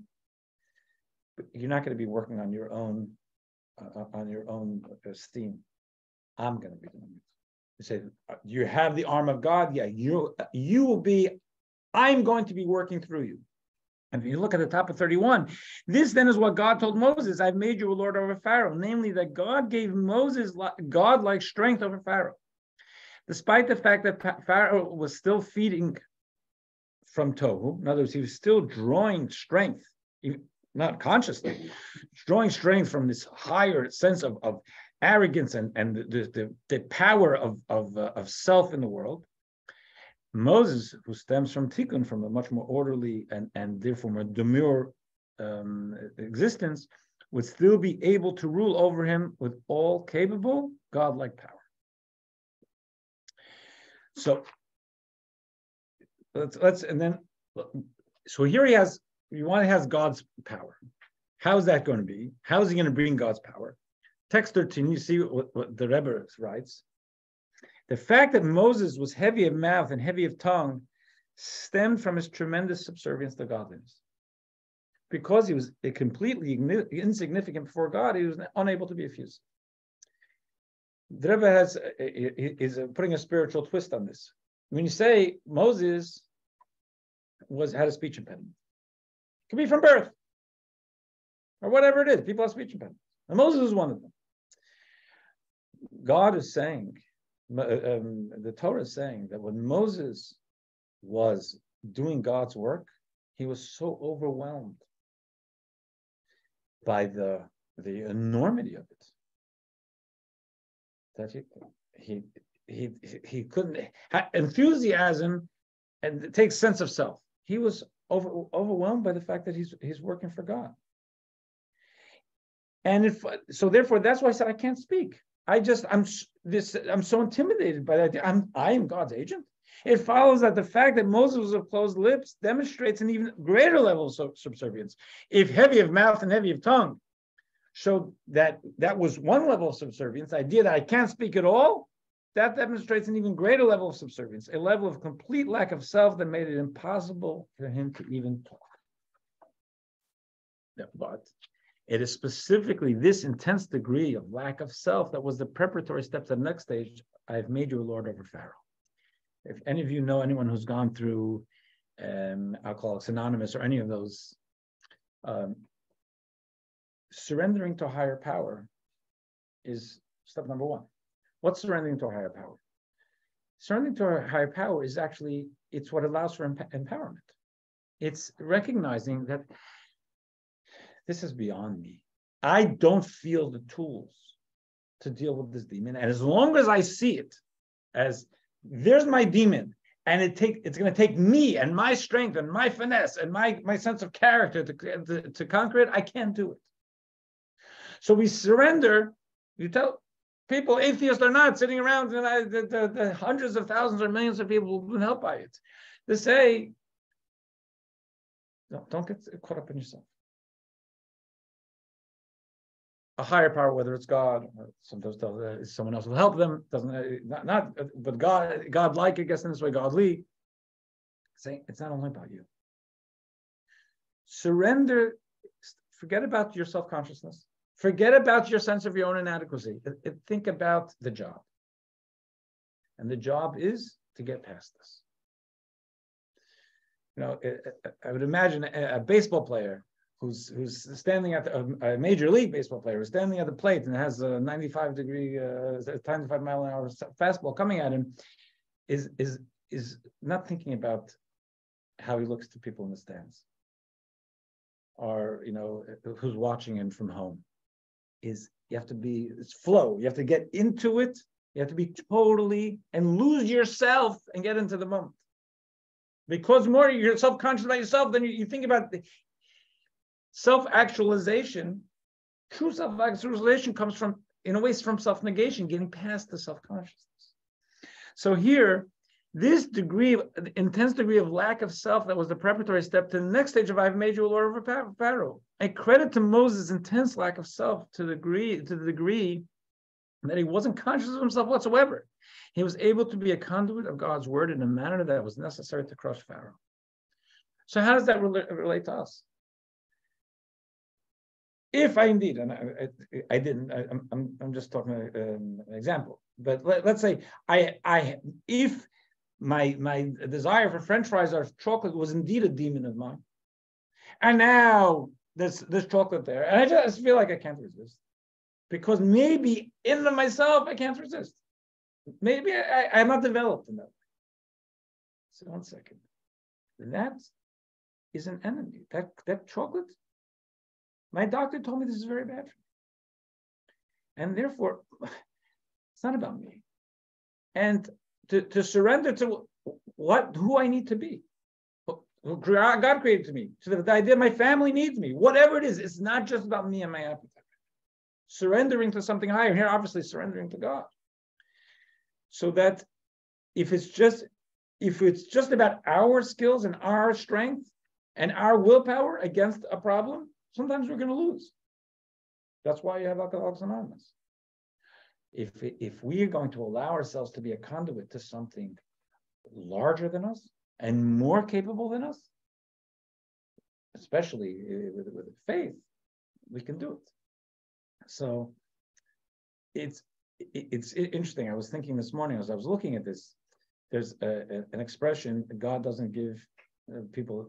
But you're not going to be working on your own steam. I'm going to be doing it. You say, you have the arm of God. Yeah, you will be. I'm going to be working through you. And if you look at the top of 31, this then is what God told Moses, I've made you a lord over Pharaoh, namely that God gave Moses godlike strength over Pharaoh. Despite the fact that Pharaoh was still feeding from Tohu, in other words, he was still drawing strength, not consciously, drawing strength from this higher sense of arrogance and the power of self in the world. Moses, who stems from Tikkun, from a much more orderly and therefore more demure existence, would still be able to rule over him with all capable godlike power. So so here he has God's power. How is that going to be? How is he going to bring God's power? Text 13, you see what the Rebbe writes. The fact that Moses was heavy of mouth and heavy of tongue stemmed from his tremendous subservience to godliness. Because he was completely insignificant before God, he was unable to be effusive. The Rebbe is putting a spiritual twist on this. When you say Moses had a speech impediment, it could be from birth or whatever it is. People have speech impediments, and Moses is one of them. God is saying The Torah is saying that when Moses was doing God's work, he was so overwhelmed by the enormity of it that he couldn't enthusiasm, and it takes sense of self. He was overwhelmed by the fact that he's working for God. And so therefore, that's why I said I can't speak. I'm so intimidated by that. I am God's agent. It follows that the fact that Moses was of closed lips demonstrates an even greater level of subservience. If heavy of mouth and heavy of tongue showed that was one level of subservience, the idea that I can't speak at all, that demonstrates an even greater level of subservience, a level of complete lack of self that made it impossible for him to even talk. But it is specifically this intense degree of lack of self that was the preparatory step to the next stage. I have made you a lord over Pharaoh. If any of you know anyone who's gone through Alcoholics Anonymous or any of those, surrendering to a higher power is step number one. What's surrendering to a higher power? Surrendering to a higher power is actually, it's what allows for empowerment. It's recognizing that this is beyond me. I don't feel the tools to deal with this demon. And as long as I see it as there's my demon, and it's going to take me and my strength and my finesse and my sense of character to conquer it, I can't do it. So we surrender. You tell people, atheists are not sitting around, and the hundreds of thousands or millions of people who've been helped by it. They say, no, don't get caught up in yourself. A higher power, whether it's God, or sometimes someone else will help them. But God-like, I guess in this way, godly. Saying it's not only about you. Surrender. Forget about your self-consciousness. Forget about your sense of your own inadequacy. Think about the job. And the job is to get past this. You know, I would imagine a baseball player who's standing at a major league baseball player who's standing at the plate and has a 95 mile an hour fastball coming at him is not thinking about how he looks to people in the stands or, you know, who's watching him from home. It's flow. You have to get into it. You have to be totally and lose yourself and get into the moment. Because more you're self-conscious about yourself, then you think about the self-actualization. True self-actualization comes from, in a way, from self-negation, getting past the self-consciousness. So here, this intense degree of lack of self that was the preparatory step to the next stage of I've made you a lord over Pharaoh. A credit to Moses' intense lack of self to the degree that he wasn't conscious of himself whatsoever. He was able to be a conduit of God's word in a manner that was necessary to crush Pharaoh. So how does that relate to us? If I indeed, and I didn't, I'm just talking an example. But let's say if my desire for French fries or chocolate was indeed a demon of mine, and now there's chocolate there, and I just feel like I can't resist, because maybe in and of myself I can't resist. Maybe I'm not developed in that way. So 1 second, that is an enemy. That chocolate. My doctor told me this is very bad for me. And therefore, it's not about me. And to surrender to who I need to be. God created to me. So the idea my family needs me. Whatever it is, it's not just about me and my appetite. Surrendering to something higher. Here, obviously, surrendering to God. So that if it's just about our skills and our strength and our willpower against a problem, sometimes we're going to lose. That's why you have Alcoholics Anonymous. If we are going to allow ourselves to be a conduit to something larger than us and more capable than us, especially with faith, we can do it. So it's interesting. I was thinking this morning as I was looking at this, there's an expression, God doesn't give people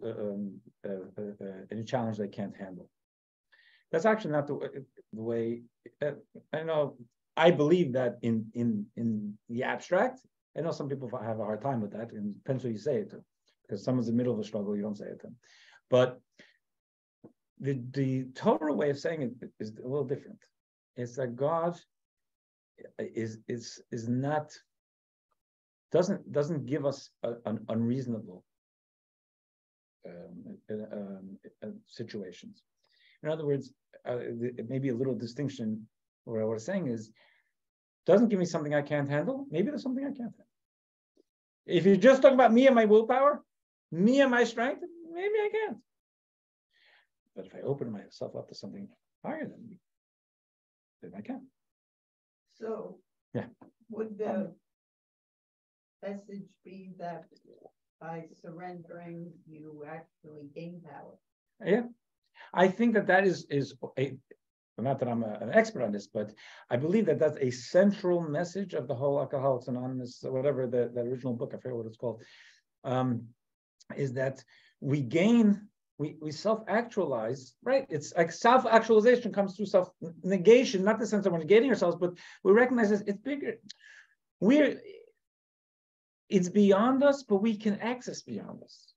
any challenge they can't handle. That's actually not the way. I know I believe that in the abstract. I know some people have a hard time with that, and it depends who you say it to. Because someone's in the middle of a struggle, you don't say it to them. But the Torah way of saying it is a little different. It's that God is not doesn't give us an unreasonable situations. In other words, maybe a little distinction. What I was saying is, doesn't give me something I can't handle. Maybe there's something I can't handle. If you're just talking about me and my willpower, me and my strength, maybe I can't. But if I open myself up to something higher than me, then I can. So, yeah, would the message be that by surrendering, you actually gain power? Yeah, I think that is a. Not that I'm an expert on this, but I believe that that's a central message of the whole Alcoholics Anonymous, whatever that original book, I forget what it's called, is that we gain, we self-actualize, right? It's like self-actualization comes through self-negation, not the sense that we're negating ourselves, but we recognize it's bigger. It's beyond us, but we can access beyond us.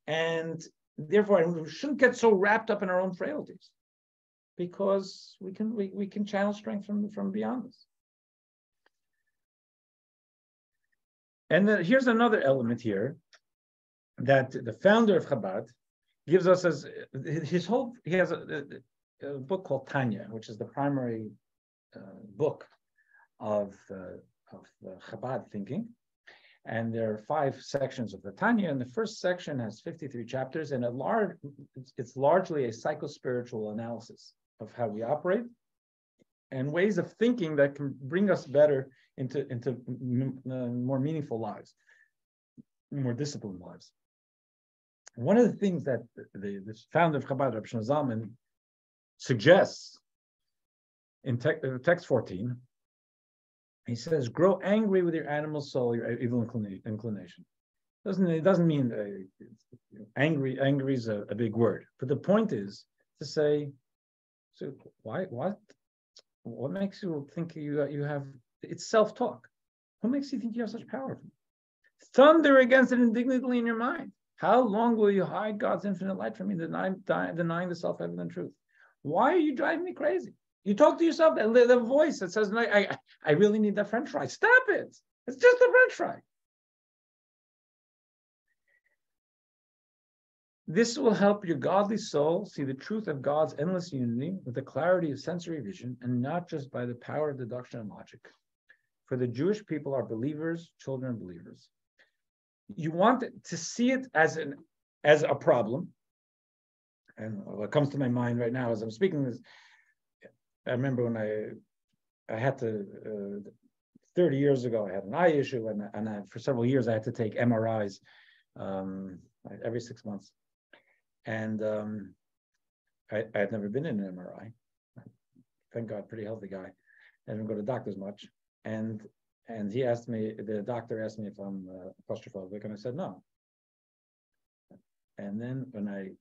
And therefore, we shouldn't get so wrapped up in our own frailties, because we can channel strength from beyond us. And then here's another element here that the founder of Chabad gives us as he has a book called Tanya, which is the primary book of Chabad thinking. And there are 5 sections of the Tanya, and the first section has 53 chapters, and it's largely a psycho-spiritual analysis of how we operate and ways of thinking that can bring us better into more meaningful lives, more disciplined lives. One of the things that the founder of Chabad, Rabbi Zalman, suggests in text 14, he says, grow angry with your animal soul, your evil inclination. It doesn't mean angry is a big word, but the point is to say, so what makes you think you have, it's self-talk. What makes you think you have such power? Thunder against it indignantly in your mind. How long will you hide God's infinite light from me, denying the self-evident truth? Why are you driving me crazy? You talk to yourself, the voice that says, no, I really need that French fry. Stop it. It's just a French fry. This will help your godly soul see the truth of God's endless unity with the clarity of sensory vision, and not just by the power of deduction and logic. For the Jewish people are believers, children of believers. You want to see it as a problem. And what comes to my mind right now as I'm speaking is, I remember when I had to, 30 years ago, I had an eye issue, and for several years I had to take MRIs every 6 months. And I had never been in an MRI. Thank God, pretty healthy guy. I didn't go to doctors much. And the doctor asked me if I'm claustrophobic, and I said no. And then when I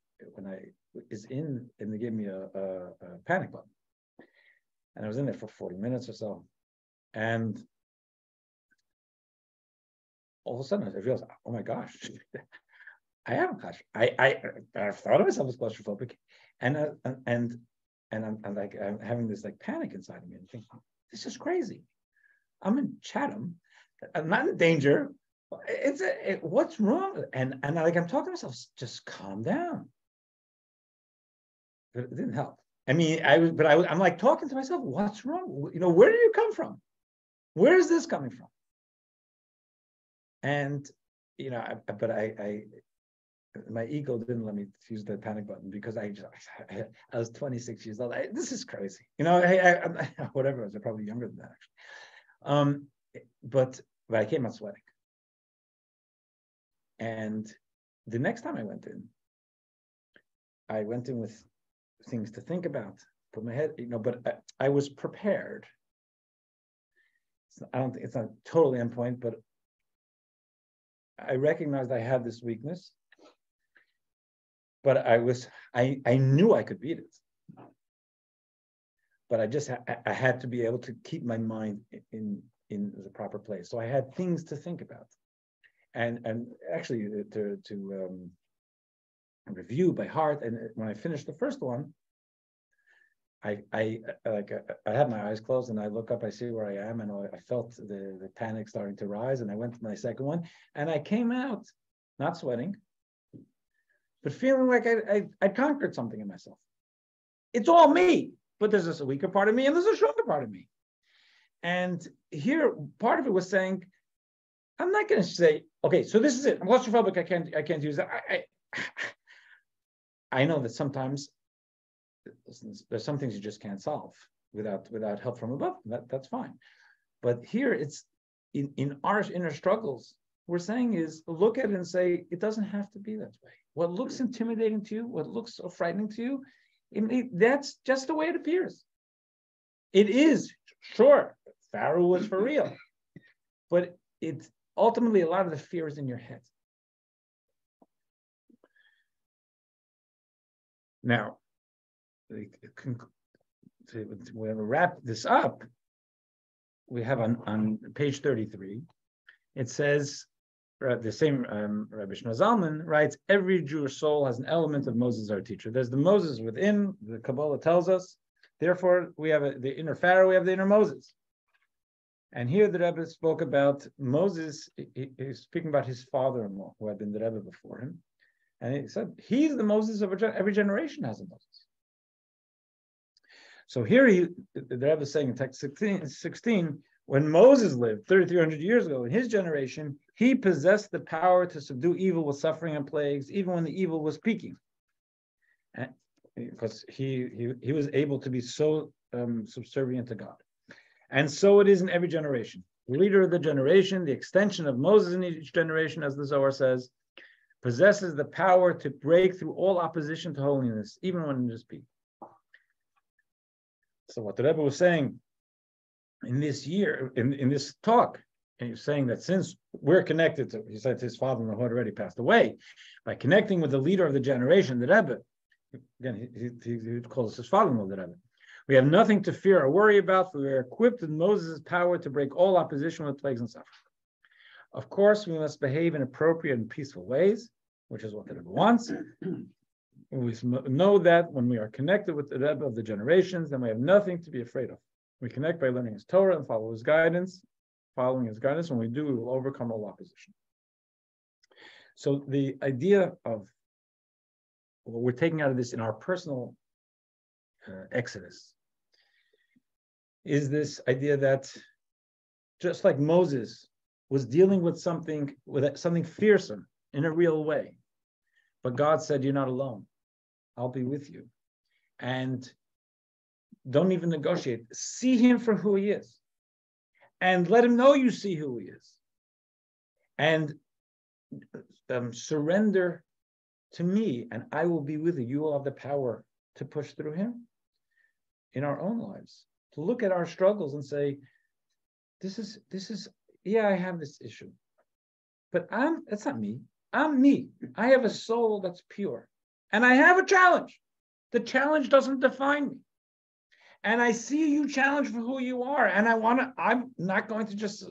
was in, and they gave me a panic button, and I was in there for 40 minutes or so, and all of a sudden I realized, oh my gosh, I am I've thought of myself as claustrophobic, and I'm like, I'm having this like panic inside of me and thinking, this is crazy. I'm in Chatham. I'm not in danger. What's wrong? And like I'm talking to myself, just calm down. But it didn't help. I mean, I'm like talking to myself, what's wrong? You know, where did you come from? Where is this coming from? And you know, my ego didn't let me use the panic button, because I was 26 years old. This is crazy. You know, whatever. I was probably younger than that, actually. But I came out sweating. And the next time I went in with things to think about, put my head, you know, but I was prepared. I don't think it's not totally on point, but I recognized I had this weakness, but I knew I could beat it. but I had to be able to keep my mind in the proper place. So I had things to think about, and actually to review by heart. And when I finished the first one, I had my eyes closed and I look up, I see where I am, and I felt the panic starting to rise. And I went to my second one, and I came out not sweating, but feeling like I conquered something in myself. It's all me, but there's a weaker part of me and there's a stronger part of me. And here, part of it was saying, I'm not going to say, okay, so this is it. I'm claustrophobic. I can't use that. I know that sometimes there's some things you just can't solve without help from above. That's fine. But here it's in our inner struggles, we're saying is look at it and say, it doesn't have to be that way. What looks intimidating to you, what looks so frightening to you, that's just the way it appears. It is, sure, Pharaoh was for real, but it's ultimately a lot of the fear is in your head. Now, to wrap this up, we have on page 33, it says, the same Rabbi Zalman writes, every Jewish soul has an element of Moses, our teacher. There's the Moses within, the Kabbalah tells us. Therefore, we have the inner Pharaoh, we have the inner Moses. And here the Rebbe spoke about Moses, he's speaking about his father-in-law, who had been the Rebbe before him. And he said, he's the Moses of every generation has a Moses. So here the Rebbe is saying in text 16, when Moses lived 3,300 years ago in his generation, he possessed the power to subdue evil with suffering and plagues, even when the evil was peaking. Because he was able to be so subservient to God. And so it is in every generation. The leader of the generation, the extension of Moses in each generation, as the Zohar says, possesses the power to break through all opposition to holiness, even when it is peak. So what the Rebbe was saying in this year, in this talk, and he was saying that since we're connected to, he said his father-in-law who had already passed away, by connecting with the leader of the generation, the Rebbe, again, he calls his father-in-law the Rebbe, we have nothing to fear or worry about, for we are equipped with Moses' power to break all opposition with plagues and suffering. Of course, we must behave in appropriate and peaceful ways, which is what the Rebbe wants. We know that when we are connected with the Rebbe of the generations, then we have nothing to be afraid of. We connect by learning his Torah and follow his guidance. Following his guidance, when we do, we will overcome all opposition. So the idea of what we're taking out of this in our personal exodus is this idea that just like Moses was dealing with something fearsome in a real way, but God said, you're not alone. I'll be with you. And don't even negotiate. See him for who he is. And let him know you see who he is. And surrender to me, and I will be with you. You will have the power to push through him in our own lives. To look at our struggles and say, this is, yeah, I have this issue. But that's not me. I'm me. I have a soul that's pure. And I have a challenge. The challenge doesn't define me. And I see you challenged for who you are. And I'm not going to just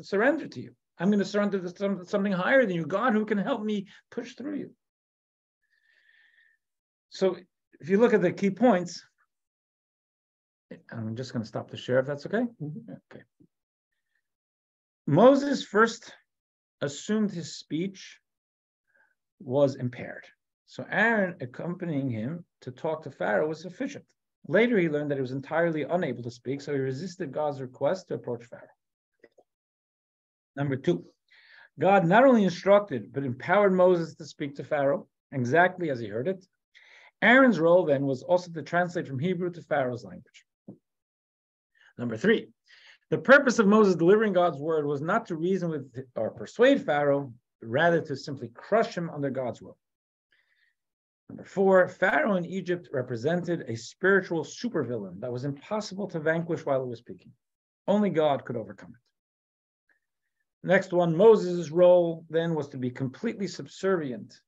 surrender to you. I'm going to surrender to something higher than you, God, who can help me push through you. So if you look at the key points, I'm just going to stop the share if that's okay. Mm-hmm. Okay. Moses first assumed his speech was impaired. So Aaron accompanying him to talk to Pharaoh was sufficient. Later, he learned that he was entirely unable to speak, so he resisted God's request to approach Pharaoh. Number 2, God not only instructed, but empowered Moses to speak to Pharaoh, exactly as he heard it. Aaron's role then was also to translate from Hebrew to Pharaoh's language. Number 3, the purpose of Moses delivering God's word was not to reason with or persuade Pharaoh, but rather to simply crush him under God's will. Number 4, Pharaoh in Egypt represented a spiritual supervillain that was impossible to vanquish while he was speaking. Only God could overcome it. Next one, Moses' role then was to be completely subservient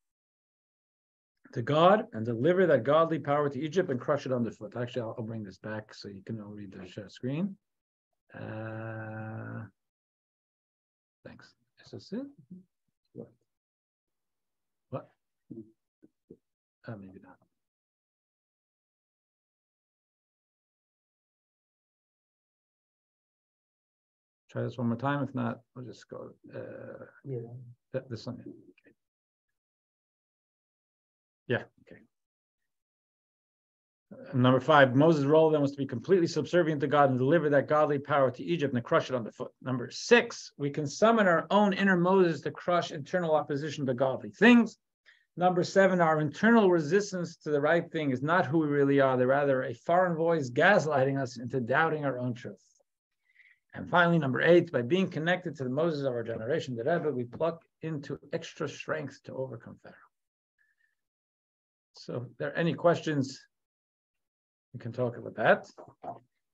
to God and deliver that godly power to Egypt and crush it underfoot. Actually, I'll bring this back so you can all read the share screen. Thanks. Is this it? What? Maybe not. Try this one more time. If not, we'll just go. This one. Okay. Yeah. Okay. Number 5, Moses' role then was to be completely subservient to God and deliver that godly power to Egypt and crush it underfoot. Number 6, we can summon our own inner Moses to crush internal opposition to godly things. Number 7, our internal resistance to the right thing is not who we really are. They're rather a foreign voice gaslighting us into doubting our own truth. And finally, number 8, by being connected to the Moses of our generation, the Rebbe, we pluck into extra strength to overcome Pharaoh. So if there are any questions, we can talk about that.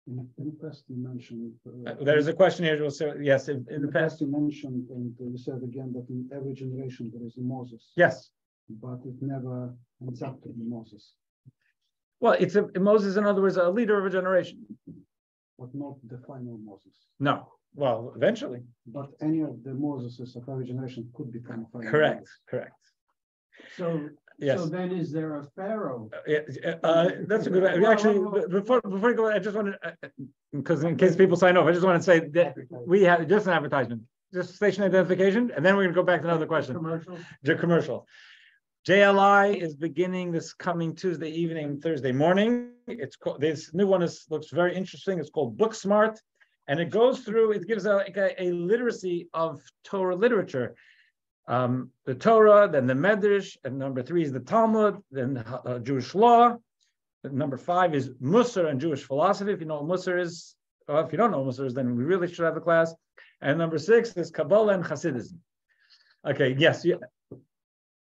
In the past you mentioned... there's a question here. We'll say, yes, in the past you mentioned, and you said again that in every generation there is a Moses. Yes. But it never ends up to be Moses. Well, it's Moses, in other words, a leader of a generation. But not the final Moses. No. Well, eventually. But any of the Moseses of every generation could become a final Correct. Moses. Correct. So, yes. So then is there a Pharaoh? That's a good. Actually, before we go, I just want to, because in case people sign off, I just want to say that we have just an advertisement, just station identification, and then we're going to go back to another question. Commercial. JLI is beginning this coming Tuesday evening, Thursday morning. It's called, this new one looks very interesting. It's called Book Smart, and it goes through. It gives a literacy of Torah literature. The Torah, then the Medrash, and number 3 is the Talmud, then Jewish law. Number 5 is Musar and Jewish philosophy. If you know what Musar is, or if you don't know what Musar is, then we really should have a class. And number 6 is Kabbalah and Hasidism. Okay, yes. Yeah.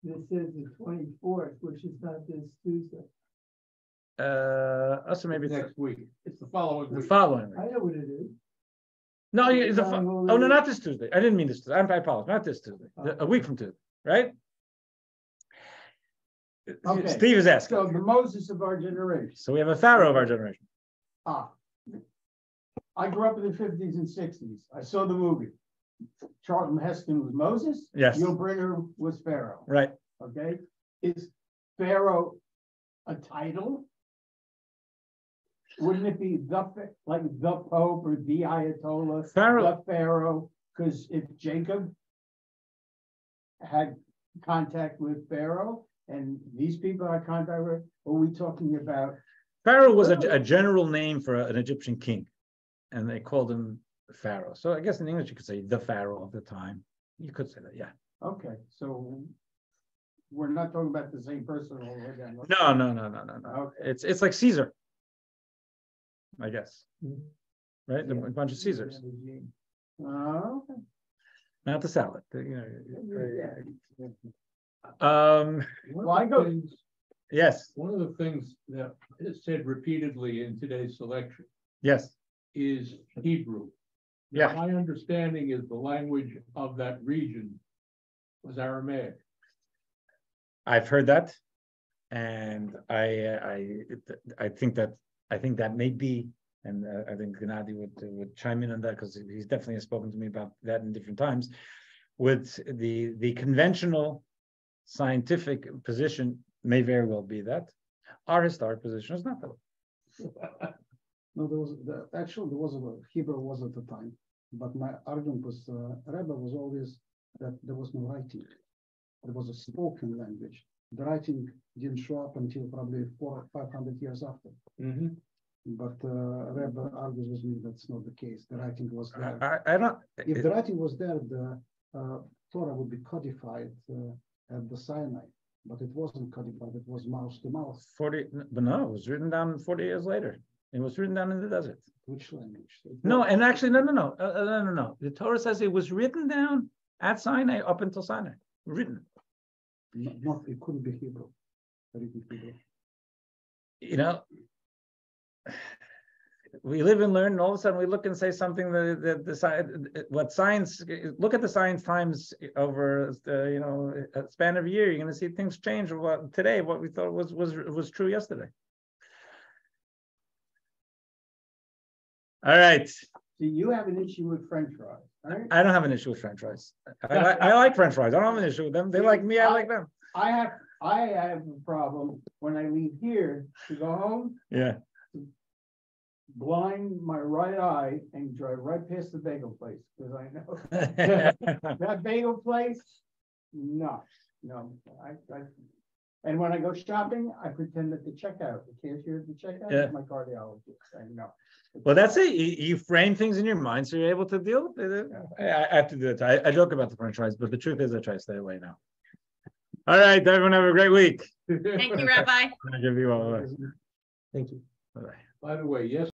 This is the 24th, which is not this Tuesday. So maybe next week. It's the following week. The following week. I know what it is. No, oh no, not this Tuesday. I didn't mean this Tuesday. I apologize. Not this Tuesday. A week from Tuesday, right? Okay. Steve is asking. So the Moses of our generation. So we have a Pharaoh of our generation. I grew up in the 50s and 60s. I saw the movie. Charlton Heston was Moses. Yes. Yul Brynner was Pharaoh. Right. Okay. Is Pharaoh a title? Wouldn't it be the Pope or the Ayatollah, the Pharaoh? Because if Jacob had contact with Pharaoh and these people had contact with, are we talking about? Pharaoh was a general name for an Egyptian king, and they called him Pharaoh. So I guess in English you could say the Pharaoh of the time. You could say that, yeah. Okay, so we're not talking about the same person over again. No. Okay. It's like Caesar, I guess. Right? Yeah. A bunch of Caesars. Okay. Not the salad. Yes. One of the things that is said repeatedly in today's selection. Yes. Is Hebrew. Yeah. Now, my understanding is the language of that region was Aramaic. I've heard that, and I think that may be, and I think Gennady would chime in on that because he's definitely spoken to me about that in different times. With the conventional scientific position may very well be that. Our historic position is not that. No, there was a Hebrew was at the time, but my argument was Rabbi was always that there was no writing. There was a spoken language. The writing didn't show up until probably 400 or 500 years after. Mm-hmm. But Rabbi argues with me that's not the case. The writing was there. I don't. If the writing was there, the Torah would be codified at the Sinai, but it wasn't codified. It was mouth to mouth. But no, it was written down 40 years later. It was written down in the desert. Which language? No, and actually, no. The Torah says it was written down at Sinai up until Sinai. Written. Not it couldn't be Hebrew. we live and learn, and all of a sudden we look and say something that what science, look at the science times over a span of a year, you're going to see things change today, what we thought was true yesterday. All right. So you have an issue with French fries, right? I don't have an issue with French fries. I like French fries. I don't have an issue with them. They like me, I like them. I have a problem when I leave here to go home. Yeah. Blind my right eye and drive right past the bagel place because I know that bagel place. No. And when I go shopping, I pretend that the checkout, the cashier at the checkout is my cardiologist. I know. Well, that's it. You frame things in your mind so you're able to deal with it. I have to do it. I joke about the French fries, but the truth is I try to stay away now. All right, everyone have a great week. Thank you, Rabbi. Thank you. Thank you. Bye-bye. By the way, yes.